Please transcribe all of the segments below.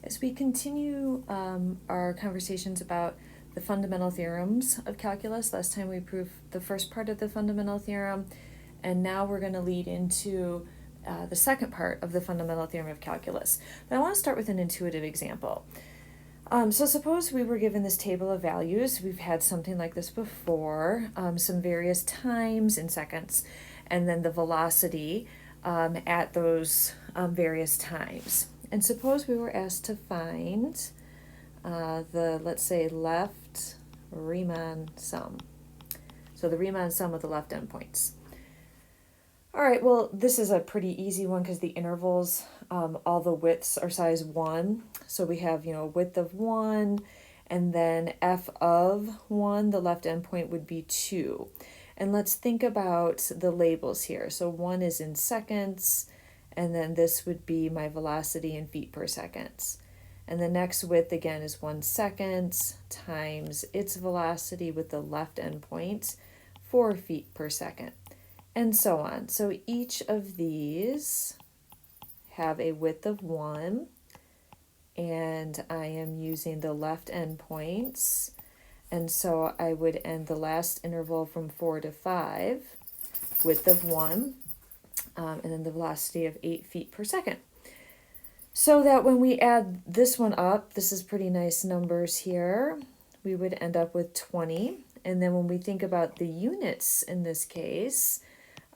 As we continue our conversations about the fundamental theorems of calculus, last time we proved the first part of the fundamental theorem, and now we're going to lead into the second part of the fundamental theorem of calculus. But I want to start with an intuitive example. So suppose we were given this table of values. We've had something like this before, some various times in seconds, and then the velocity at those various times. And suppose we were asked to find the, let's say, left Riemann sum. So the Riemann sum of the left endpoints. All right, well, this is a pretty easy one because the intervals, all the widths are size 1. So we have, width of 1, and then f of 1, the left endpoint would be 2. And let's think about the labels here. So 1 is in seconds, and then this would be my velocity in feet per second. And the next width, again, is 1 second times its velocity with the left endpoint, 4 feet per second. And so on. So each of these have a width of 1, and I am using the left endpoints. And so I would end the last interval from 4 to 5, width of 1, and then the velocity of 8 feet per second. So that when we add this one up, this is pretty nice numbers here, we would end up with 20. And then when we think about the units in this case,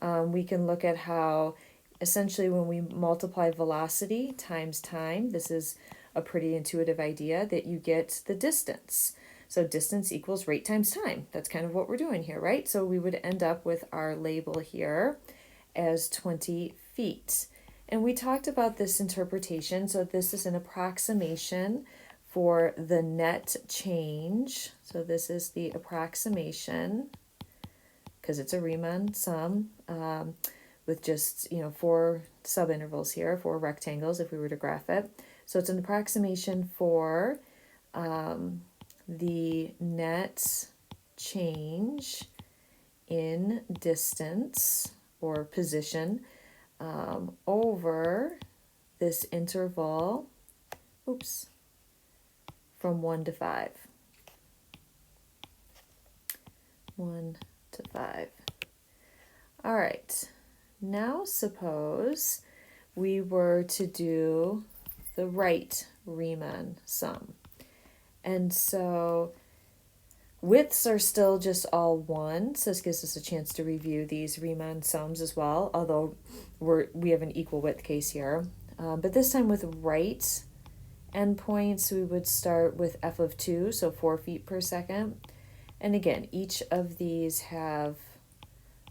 we can look at how essentially when we multiply velocity times time, this is a pretty intuitive idea that you get the distance. So distance equals rate times time. That's kind of what we're doing here, right? So we would end up with our label here as 20 feet. And we talked about this interpretation. So this is an approximation for the net change. So this is the approximation, because it's a Riemann sum with just, 4 subintervals here, 4 rectangles if we were to graph it. So it's an approximation for the net change in distance or position over this interval, from 1 to 5. 1 to 5. All right, now suppose we were to do the right Riemann sum. And so widths are still just all 1, so this gives us a chance to review these Riemann sums as well, although we have an equal width case here. But this time with right endpoints, we would start with f of 2, so 4 feet per second. And again, each of these have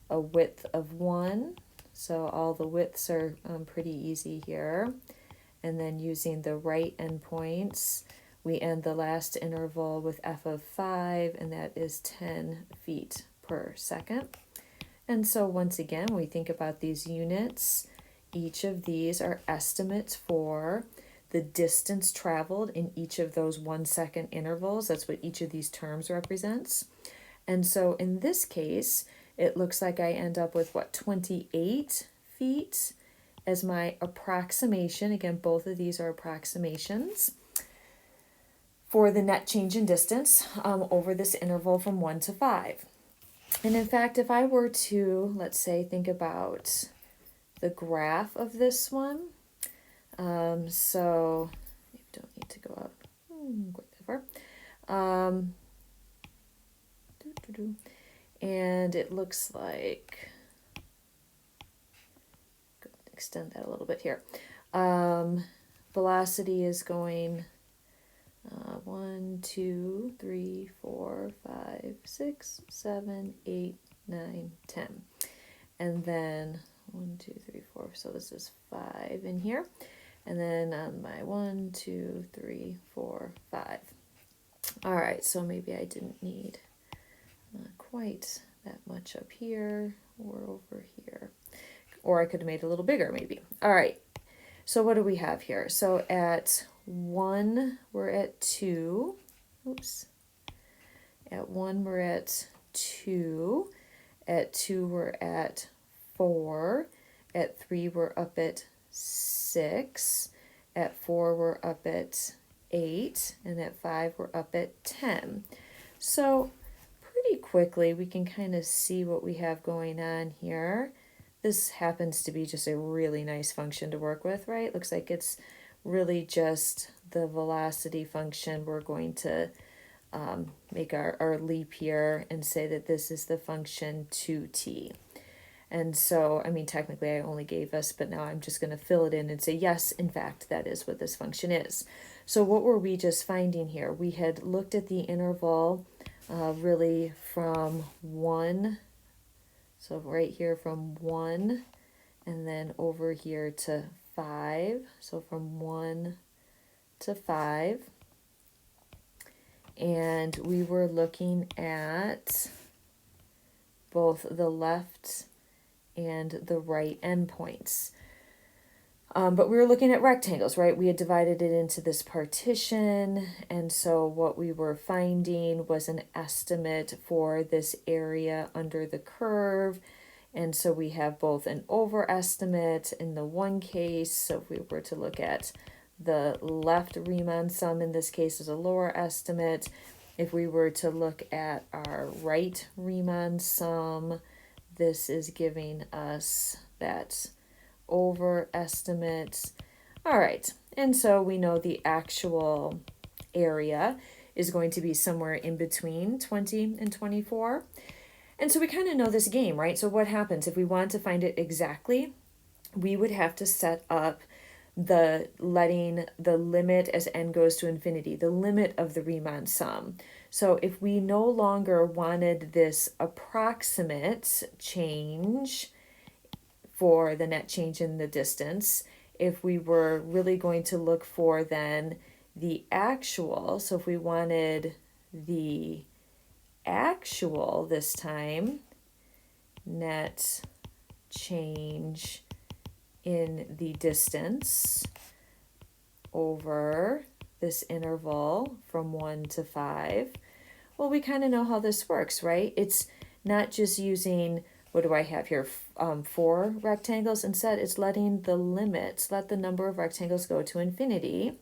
a width of 1, so all the widths are pretty easy here. And then using the right endpoints, we end the last interval with f of 5, and that is 10 feet per second. And so once again, when we think about these units, each of these are estimates for the distance traveled in each of those 1 second intervals. That's what each of these terms represents. And so in this case, it looks like I end up with 28 feet as my approximation. Again, both of these are approximations for the net change in distance over this interval from 1 to 5. And in fact, if I were to, let's say, think about the graph of this one, so you don't need to go up quite that far. And it looks like, extend that a little bit here. Velocity is going 1, 2, 3, 4, 5, 6, 7, 8, 9, 10. And then 1, 2, 3, 4. So this is 5 in here. And then on my 1, 2, 3, 4, 5. All right, so maybe I didn't need quite that much up here or over here. Or I could have made it a little bigger maybe. All right, so what do we have here? So at 1, we're at 2. At 1, we're at 2. At 2, we're at 4. At 3, we're up at 6. At 4, we're up at 8. And at 5, we're up at 10. So pretty quickly, we can kind of see what we have going on here. This happens to be just a really nice function to work with, right? Looks like it's really just the velocity function. We're going to make our leap here and say that this is the function 2t. And so, I mean, technically I only gave us, but now I'm just going to fill it in and say, yes, in fact, that is what this function is. So what were we just finding here? We had looked at the interval really from 1, so right here from 1, and then over here to 5, so from 1 to 5. And we were looking at both the left and the right endpoints. But we were looking at rectangles, right? We had divided it into this partition, and so what we were finding was an estimate for this area under the curve. And so we have both an overestimate in the one case, so if we were to look at the left Riemann sum in this case is a lower estimate. If we were to look at our right Riemann sum, this is giving us that overestimate. All right, and so we know the actual area is going to be somewhere in between 20 and 24. And so we kind of know this game, right? So what happens if we want to find it exactly? We would have to set up letting the limit as n goes to infinity, the limit of the Riemann sum. So if we no longer wanted this approximate change for the net change in the distance, if we were really going to look for then the actual, so if we wanted the actual this time, net change in the distance over this interval from 1 to 5, well, we kind of know how this works, right? It's not just using, what do I have here, 4 rectangles. Instead, it's letting the limits, let the number of rectangles go to infinity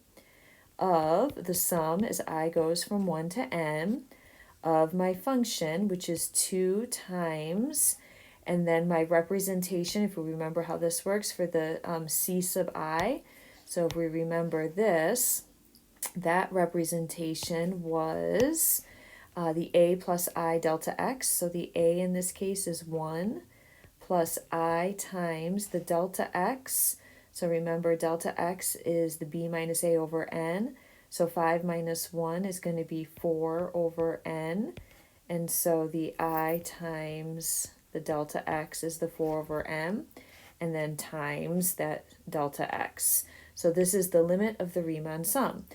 of the sum as I goes from 1 to n of my function, which is 2 times, and then my representation, if we remember how this works for the c sub I. So if we remember this, that representation was the a plus I delta x. So the a in this case is 1 plus I times the delta x. So remember delta x is the b minus a over n. So 5 minus 1 is going to be 4 over n. And so the I times the delta x is the 4 over m. And then times that delta x. So this is the limit of the Riemann sum.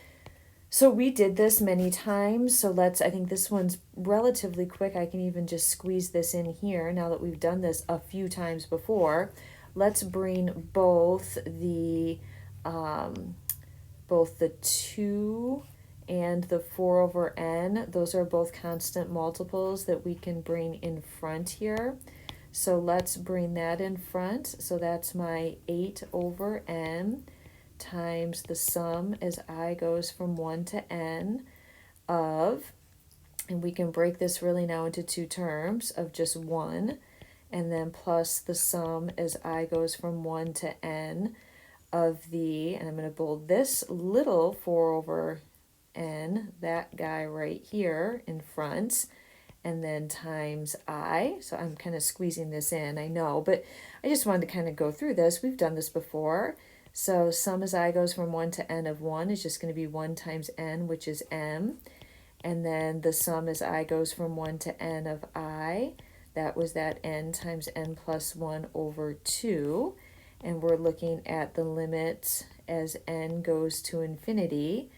So we did this many times. So I think this one's relatively quick. I can even just squeeze this in here now that we've done this a few times before. Let's bring both the 2 and the 4 over n. Those are both constant multiples that we can bring in front here. So let's bring that in front. So that's my 8 over n times the sum as I goes from 1 to n of, and we can break this really now into 2 terms of just 1, and then plus the sum as I goes from 1 to n of the, and I'm going to bold this little 4 over n, that guy right here in front, and then times I. So I'm kind of squeezing this in, I know, but I just wanted to kind of go through this. We've done this before. So sum as I goes from 1 to n of 1 is just going to be 1 times n, which is m. And then the sum as I goes from 1 to n of I, that was that n times n plus 1 over 2. And we're looking at the limit as n goes to infinity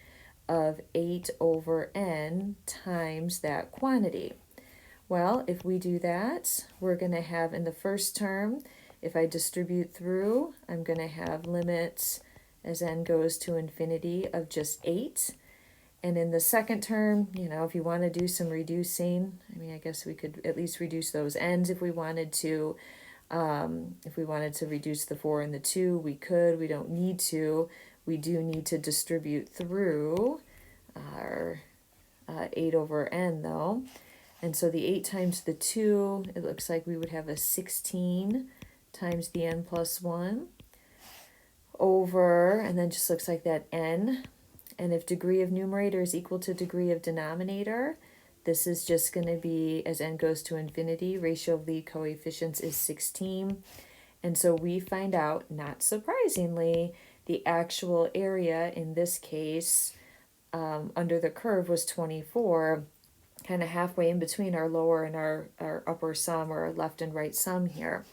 of 8 over n times that quantity. Well, if we do that, we're going to have in the first term, if I distribute through, I'm going to have limits as n goes to infinity of just 8. And in the second term, if you want to do some reducing, I mean, I guess we could at least reduce those n's if we wanted to. If we wanted to reduce the 4 and the 2, we could. We don't need to. we do need to distribute through our 8 over n though. And so the 8 times the 2, it looks like we would have a 16 times the n plus 1 over, and then just looks like that n. And if degree of numerator is equal to degree of denominator, this is just going to be, as n goes to infinity, ratio of lead coefficients is 16. And so we find out, not surprisingly, the actual area in this case under the curve was 24, kind of halfway in between our lower and our upper sum, or our left and right sum here.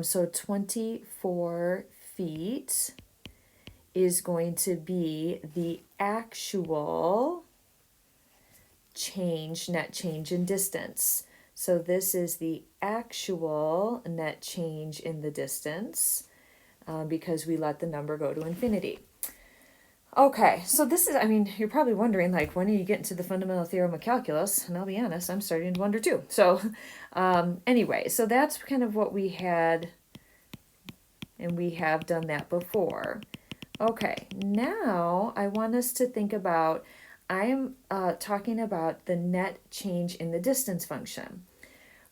So 24 feet is going to be the actual change, net change in distance. So this is the actual net change in the distance because we let the number go to infinity. Okay, so this is, I mean, you're probably wondering, like, when are you getting to the fundamental theorem of calculus? And I'll be honest, I'm starting to wonder too. So anyway, so that's kind of what we had, and we have done that before. Okay, now I want us to think about, I'm talking about the net change in the distance function.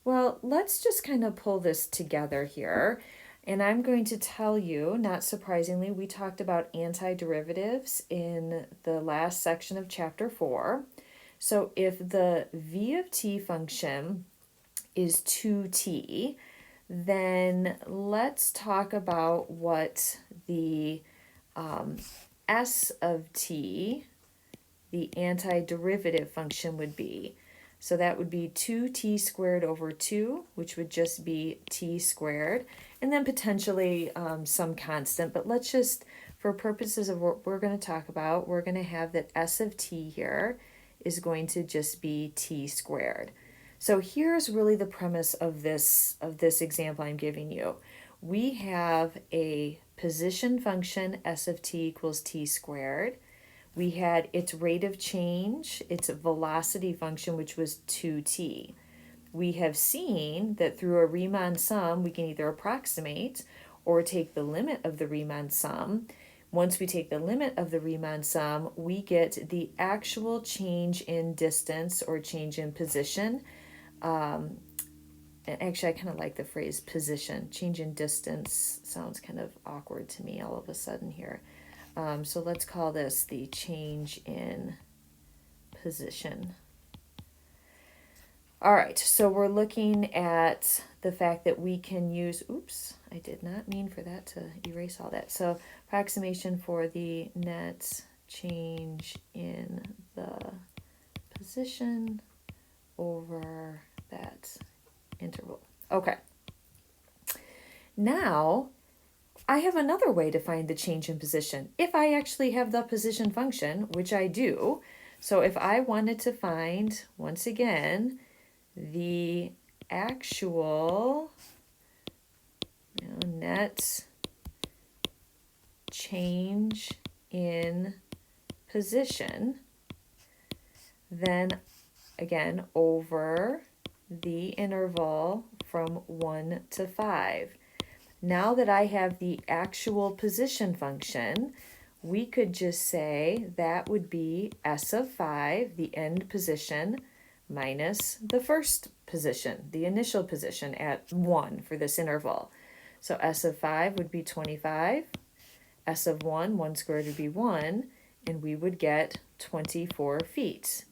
Well, let's just kind of pull this together here. And I'm going to tell you, not surprisingly, we talked about antiderivatives in the last section of chapter 4. So if the v of t function is 2t, then let's talk about what the s of t, the antiderivative function, would be. So that would be 2t squared over 2, which would just be t squared, and then potentially some constant. But let's just, for purposes of what we're going to talk about, we're going to have that s of t here is going to just be t squared. So here's really the premise of this example I'm giving you. We have a position function, s of t equals t squared. We had its rate of change, its velocity function, which was 2t. We have seen that through a Riemann sum, we can either approximate or take the limit of the Riemann sum. Once we take the limit of the Riemann sum, we get the actual change in distance or change in position. And actually, I kind of like the phrase position. Change in distance sounds kind of awkward to me all of a sudden here. So let's call this the change in position. All right, so we're looking at the fact that we can use, oops, I did not mean for that to erase all that. So approximation for the net change in the position over that interval. Okay. Now, I have another way to find the change in position. If I actually have the position function, which I do, so if I wanted to find, once again, the actual net change in position, then again over the interval from 1 to 5. Now that I have the actual position function, we could just say that would be s of 5, the end position, minus the first position, the initial position at 1 for this interval. So s of 5 would be 25, s of 1 squared would be 1, and we would get 24 feet.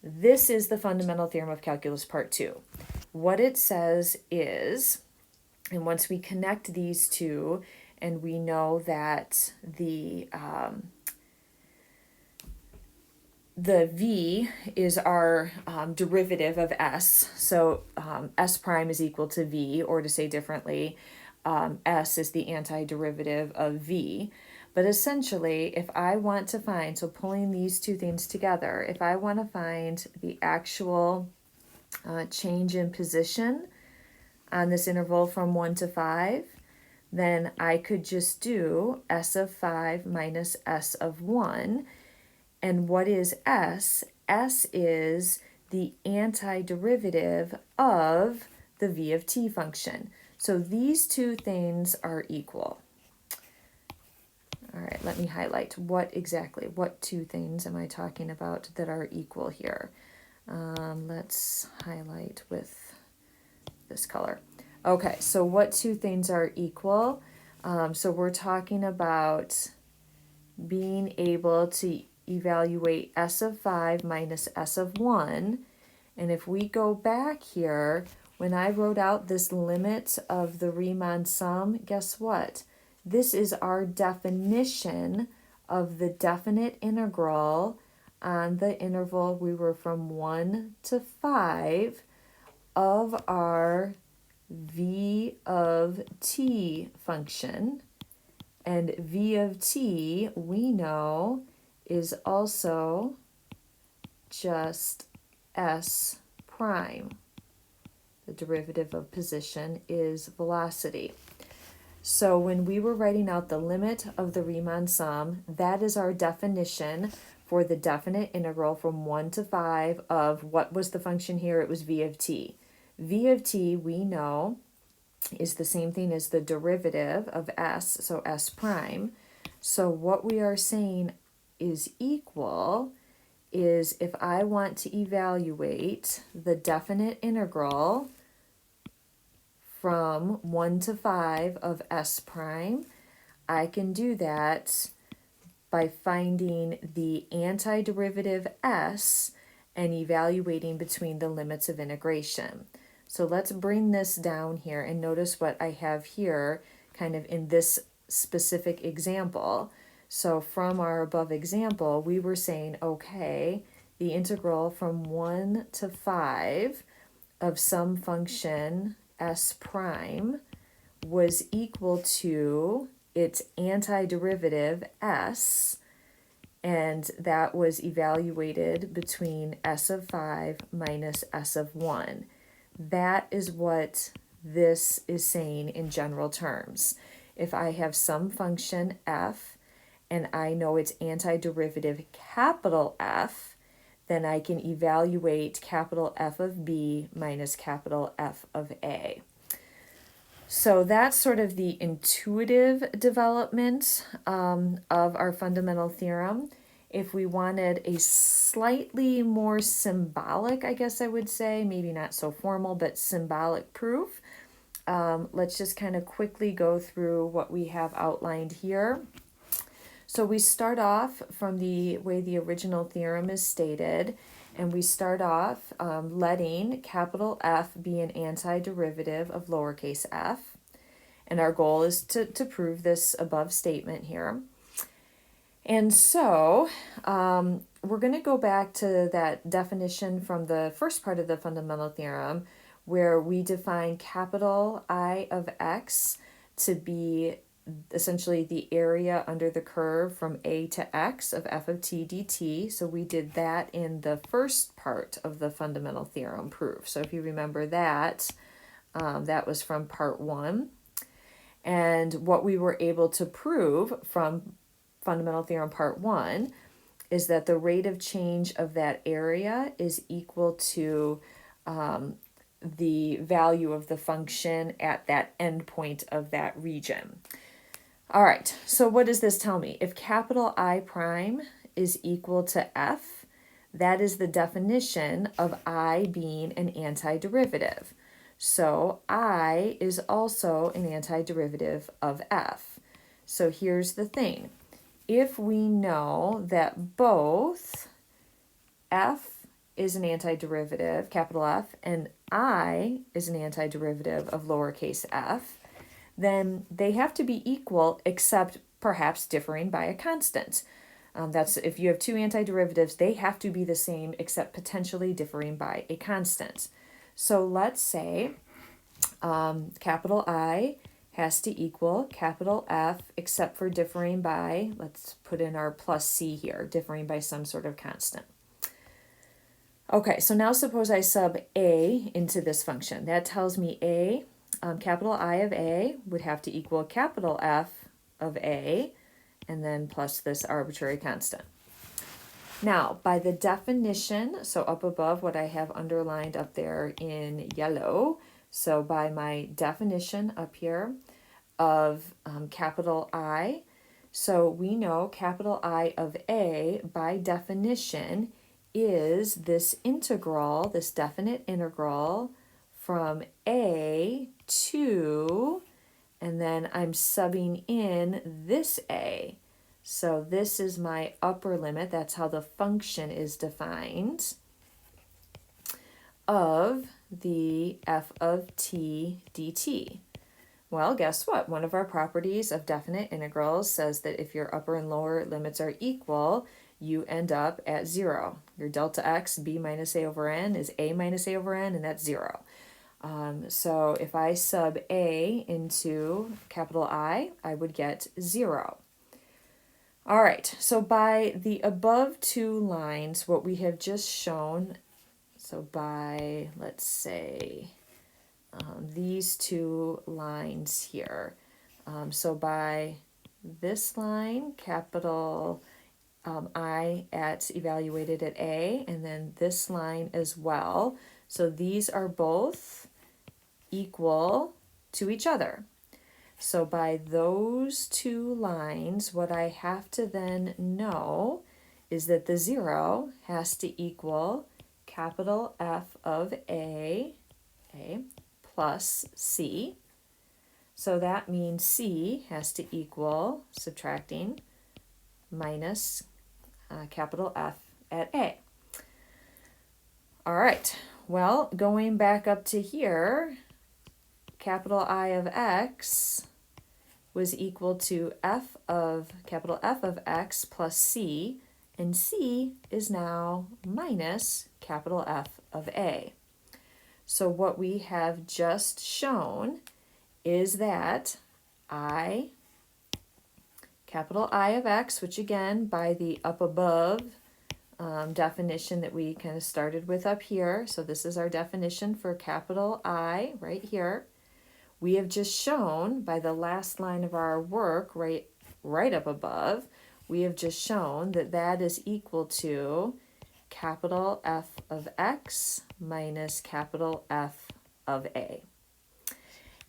This is the Fundamental Theorem of Calculus Part 2. What it says is, and once we connect these two, and we know that the v is our derivative of s, so s prime is equal to v, or to say differently, s is the antiderivative of v. But essentially, if I want to find, so pulling these two things together, if I want to find the actual change in position on this interval from 1 to 5, then I could just do s of 5 minus s of 1. And what is s? S is the antiderivative of the v of t function. So these two things are equal. All right, let me highlight what two things am I talking about that are equal here. Let's highlight with this color. Okay, so what two things are equal? So we're talking about being able to evaluate S of 5 minus S of 1. And if we go back here, when I wrote out this limit of the Riemann sum, guess what? This is our definition of the definite integral on the interval we were from 1 to 5 of our v of t function. And v of t, we know, is also just s prime. The derivative of position is velocity. So when we were writing out the limit of the Riemann sum, that is our definition for the definite integral from 1 to 5 of what was the function here? It was v of t. V of t, we know, is the same thing as the derivative of s, so s prime. So what we are saying is equal is if I want to evaluate the definite integral from 1 to 5 of s prime, I can do that by finding the antiderivative s and evaluating between the limits of integration. So let's bring this down here and notice what I have here kind of in this specific example. So from our above example, we were saying, okay, the integral from 1 to 5 of some function s prime was equal to its antiderivative s, and that was evaluated between s of 5 minus s of 1. That is what this is saying in general terms. If I have some function f and I know its antiderivative capital F, then I can evaluate capital F of B minus capital F of A. So that's sort of the intuitive development of our fundamental theorem. If we wanted a slightly more symbolic, I guess I would say, maybe not so formal, but symbolic proof, let's just kind of quickly go through what we have outlined here. So we start off from the way the original theorem is stated, and we start off letting capital F be an antiderivative of lowercase f. And our goal is to prove this above statement here. And so we're going to go back to that definition from the first part of the fundamental theorem where we define capital I of x to be essentially the area under the curve from a to x of f of t dt. So we did that in the first part of the fundamental theorem proof. So if you remember that, that was from part 1. And what we were able to prove from fundamental theorem part 1 is that the rate of change of that area is equal to the value of the function at that endpoint of that region. All right, so what does this tell me? If capital I prime is equal to f, that is the definition of I being an antiderivative. So I is also an antiderivative of f. So here's the thing. If we know that both f is an antiderivative, capital F, and I is an antiderivative of lowercase f, then they have to be equal except perhaps differing by a constant. That's if you have two antiderivatives, they have to be the same except potentially differing by a constant. So let's say capital I has to equal capital F except for differing by, let's put in our plus c here, differing by some sort of constant. Okay, so now suppose I sub a into this function. That tells me a, capital I of a would have to equal capital F of a, and then plus this arbitrary constant. Now, by the definition, so up above what I have underlined up there in yellow, so by my definition up here of capital I, So we know capital I of A, by definition, is this integral, this definite integral from A to, and then I'm subbing in this A. So this is my upper limit, that's how the function is defined, of the f of t dt. Well, guess what? One of our properties of definite integrals says that if your upper and lower limits are equal, you end up at 0. Your delta x, b minus a over n, is a minus a over n, and that's 0. So if I sub a into capital I would get 0. All right, so by the above two lines, what we have just shown, so by, let's say, these two lines here. So by this line, capital I at evaluated at A, and then this line as well. So these are both equal to each other. So by those two lines, what I have to then know is that the 0 has to equal capital F of A plus C. So that means C has to equal, subtracting, minus capital F at A. All right, well, going back up to here, capital I of X was equal to capital F of X plus C, and C is now minus capital F of A. So what we have just shown is that capital I of X, which again, by the up above definition that we kind of started with up here, so this is our definition for capital I right here, we have just shown by the last line of our work right up above, we have just shown that that is equal to capital F of X minus capital F of A.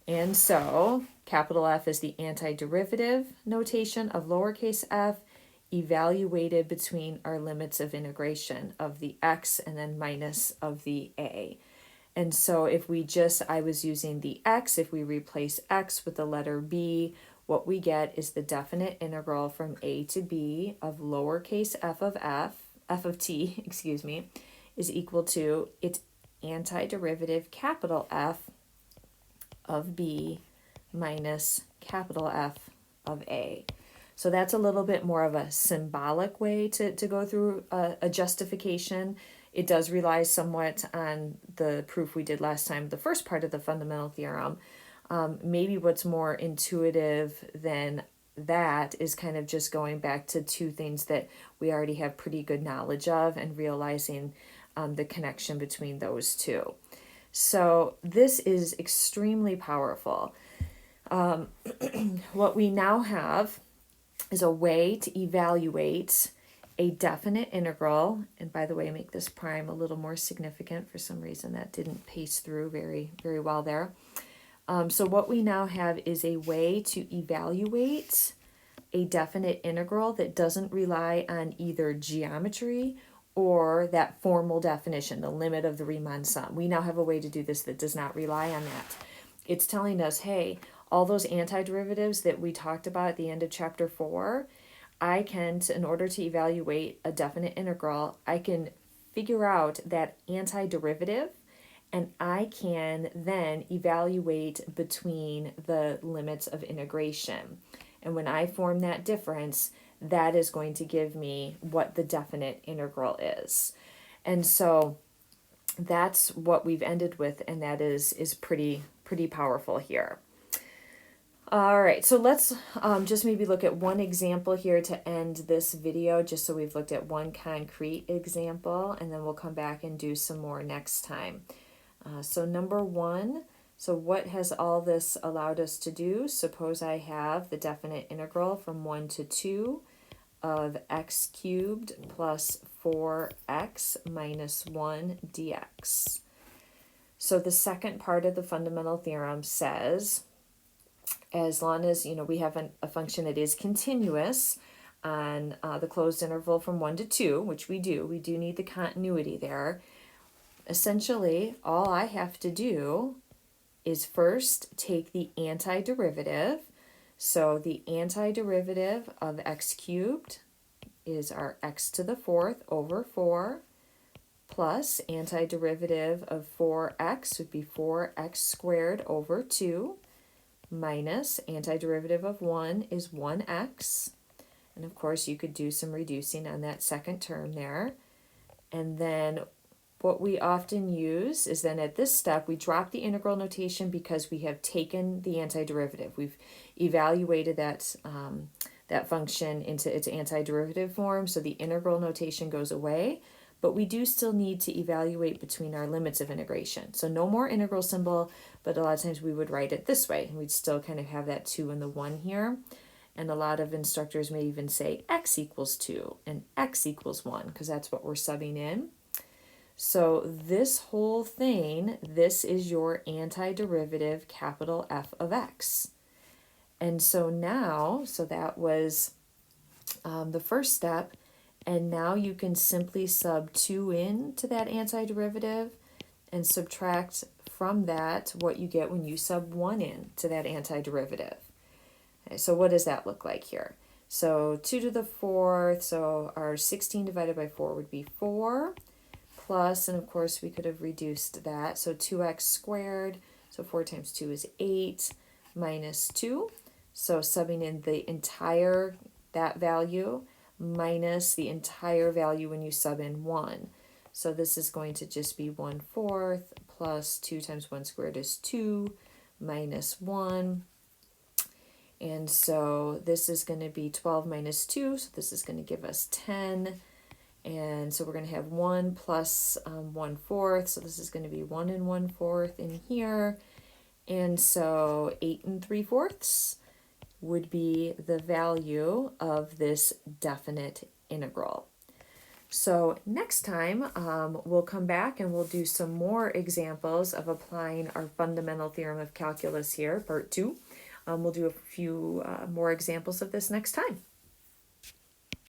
And so capital F is the antiderivative notation of lowercase f evaluated between our limits of integration of the x and then minus of the a. And so if I was using the x, if we replace x with the letter b, what we get is the definite integral from a to b of lowercase f of t, is equal to its antiderivative capital F of b minus capital F of a. So that's a little bit more of a symbolic way to go through a justification. It does rely somewhat on the proof we did last time, the first part of the fundamental theorem. Maybe what's more intuitive than that is kind of just going back to two things that we already have pretty good knowledge of and realizing the connection between those two. So this is extremely powerful. What we now have is a way to evaluate a definite integral, and by the way, make this prime a little more significant. For some reason that didn't paste through very, very well there. So what we now have is a way to evaluate a definite integral that doesn't rely on either geometry or that formal definition, the limit of the Riemann sum. We now have a way to do this that does not rely on that. It's telling us, hey, all those antiderivatives that we talked about at the end of chapter 4, I can, in order to evaluate a definite integral, I can figure out that antiderivative, and I can then evaluate between the limits of integration. And when I form that difference, that is going to give me what the definite integral is. And so that's what we've ended with, and that is pretty powerful here. All right, so let's just maybe look at one example here to end this video, just so we've looked at one concrete example, and then we'll come back and do some more next time. So number 1, so what has all this allowed us to do? Suppose I have the definite integral from 1 to 2 of x cubed plus 4x minus 1 dx. So the second part of the fundamental theorem says as long as, we have a function that is continuous on the closed interval from 1 to 2, which we do need the continuity there. Essentially, all I have to do is first take the antiderivative. So the antiderivative of x cubed is our x to the 4th over 4, plus antiderivative of 4x would be 4x squared over 2, minus antiderivative of 1 is 1x. And of course, you could do some reducing on that second term there. And then what we often use is then at this step, we drop the integral notation because we have taken the antiderivative. We've evaluated that, that function into its antiderivative form, so the integral notation goes away, but we do still need to evaluate between our limits of integration. So no more integral symbol, but a lot of times we would write it this way, and we'd still kind of have that 2 and the 1 here. And a lot of instructors may even say x equals 2 and x equals 1, because that's what we're subbing in. So this whole thing, this is your antiderivative capital F of x. And so now, so that was the first step, and now you can simply sub 2 into that antiderivative and subtract from that what you get when you sub 1 in to that antiderivative. Okay, so what does that look like here? So 2 to the 4th, so our 16 divided by 4 would be 4, plus, and of course we could have reduced that, so 2x squared, so 4 times 2 is 8, minus 2, so subbing in the entire, that value, minus the entire value when you sub in 1. So this is going to just be 1/4 plus 2 times 1 squared is 2, minus 1. And so this is going to be 12 minus 2, so this is going to give us 10. And so we're going to have 1 plus 1/4, so this is going to be 1 1/4 in here. And so 8 3/4 would be the value of this definite integral. So next time we'll come back and we'll do some more examples of applying our fundamental theorem of calculus here, part 2. We'll do a few more examples of this next time.